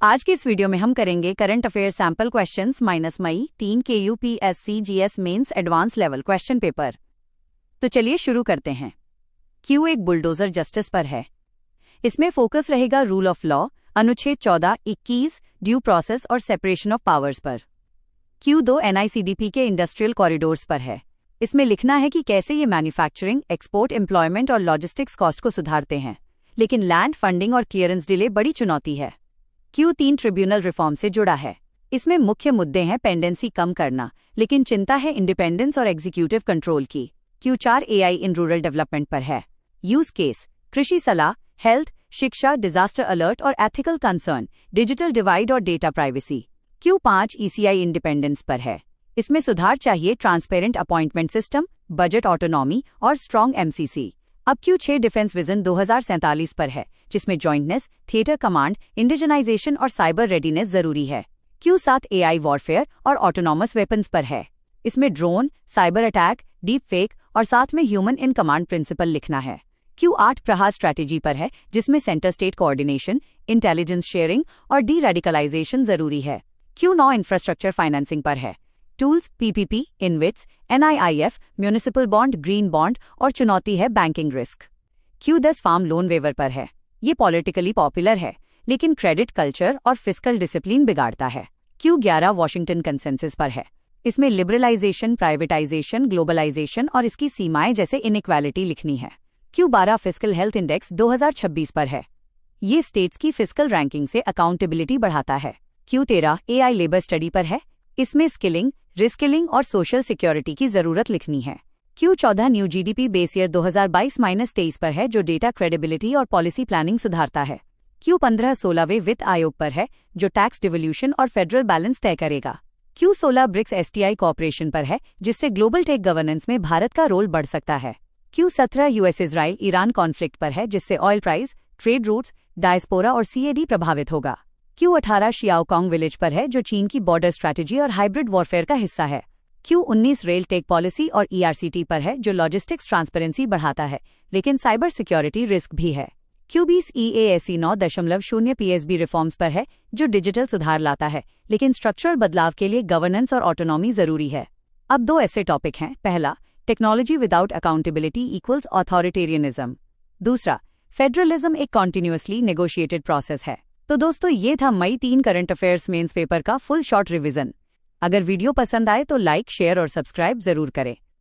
आज के इस वीडियो में हम करेंगे करंट अफेयर सैंपल क्वेश्चंस - मई 3 के UPSC GS mains advance level question paper. तो चलिए शुरू करते हैं। क्यों एक बुलडोजर जस्टिस पर है। इसमें फोकस रहेगा रूल ऑफ लॉ, अनुच्छेद 14, 21, ड्यू प्रोसेस और सेपरेशन ऑफ पावर्स पर। क्यों 2 एनआईसीडीपी के इंडस्ट्रियल कॉरिडोर्स पर है। इसमें लिखना है कि कैसे ये मैन्युफैक्चरिंग, एक्सपोर्ट, एम्प्लॉयमेंट और लॉजिस्टिक्स कॉस्ट को सुधारते हैं, लेकिन लैंड फंडिंग और क्लियरेंस डिले बड़ी चुनौती है। क्यों 3 ट्रिब्यूनल रिफॉर्म से जुड़ा है। इसमें मुख्य मुद्दे हैं पेंडेंसी कम करना, लेकिन चिंता है इंडिपेंडेंस और एग्जीक्यूटिव कंट्रोल की। क्यों 4 एआई इन रूरल डेवलपमेंट पर है। यूज केस, कृषि सलाह, हेल्थ, शिक्षा, डिजास्टर अलर्ट और एथिकल कंसर्न, डिजिटल डिवाइड और डेटा प्राइवेसी। क्यों 5 ईसीआई इंडिपेंडेंस पर है। इसमें सुधार चाहिए transparent appointment system, budget autonomy और स्ट्रॉन्ग एमसीसी। अब क्यों 6 डिफेंस विजन 2047 पर है, जिसमें जॉइंटनेस, थिएटर कमांड, इंडिजनाइजेशन और साइबर रेडीनेस जरूरी है। क्यों 7 एआई वॉरफेयर और ऑटोनॉमस वेपन्स पर है। इसमें drone, cyber attack, deep fake और साथ में ह्यूमन इन कमांड प्रिंसिपल लिखना है। क्यों 8 प्रहार स्ट्रैटेजी पर है, जिसमें centre state coordination, intelligence sharing और डी रेडिकलाइजेशन जरूरी है। क्यों 9 इंफ्रास्ट्रक्चर फाइनेंसिंग पर है। Tools, PPP, InvITs, NIIF, municipal bond, green bond और चुनौती है बैंकिंग रिस्क। क्यों 10 फार्म लोन वेवर पर है। ये पॉलिटिकली पॉपुलर है, लेकिन क्रेडिट कल्चर और फिस्कल डिसिप्लिन बिगाड़ता है। क्यों 11 वॉशिंगटन कंसेंसस पर है। इसमें लिबरलाइजेशन, प्राइवेटाइजेशन, ग्लोबलाइजेशन और इसकी सीमाएं जैसे इनइक्वालिटी लिखनी है। क्यों 12 फिस्कल हेल्थ इंडेक्स 2026 पर है। ये स्टेट्स की फिस्कल रैंकिंग से अकाउंटेबिलिटी बढ़ाता है। क्यों 13 एआई लेबर स्टडी पर है। इसमें स्किलिंग, रिस्किलिंग और सोशल सिक्योरिटी की जरूरत लिखनी है। क्यों 14 न्यू जीडीपी बेस ईयर 2022-23 पर है, जो डेटा क्रेडिबिलिटी और पॉलिसी प्लानिंग सुधारता है। क्यों 15 16वें वित्त आयोग पर है, जो टैक्स डिवोल्यूशन और फेडरल बैलेंस तय करेगा। क्यों 16 ब्रिक्स एसटीआई कॉर्पोरेशन पर है, जिससे ग्लोबल टेक गवर्नेंस में भारत का रोल बढ़ सकता है। क्यों 17 यूएस इजराइल ईरान कॉन्फ्लिक्ट पर है, जिससे oil price, trade routes, diaspora और सीएडी प्रभावित होगा। क्यों 18 शियाओकांग विलेज पर है, जो चीन की बॉर्डर स्ट्रैटेजी और हाइब्रिड वॉरफेयर का हिस्सा है। क्यों 19 रेल टेक पॉलिसी और ईआरसीटी पर है, जो लॉजिस्टिक्स ट्रांसपेरेंसी बढ़ाता है, लेकिन साइबर सिक्योरिटी रिस्क भी है। क्यों 20 ईएएससी 9.0 पीएसबी रिफॉर्म्स पर है, जो डिजिटल सुधार लाता है, लेकिन स्ट्रक्चरल बदलाव के लिए गवर्नेंस और ऑटोनॉमी जरूरी है। अब 2 ऐसे टॉपिक हैं। पहला, technology without accountability equals authoritarianism. दूसरा, फेडरलिज्म एक कॉन्टिन्यूअसली नेगोशिएटेड प्रोसेस है। तो दोस्तों, ये था मई 3 करंट अफेयर्स मेंस पेपर का फुल शॉर्ट रिवीजन। अगर वीडियो पसंद आए तो लाइक, शेयर और सब्सक्राइब जरूर करें।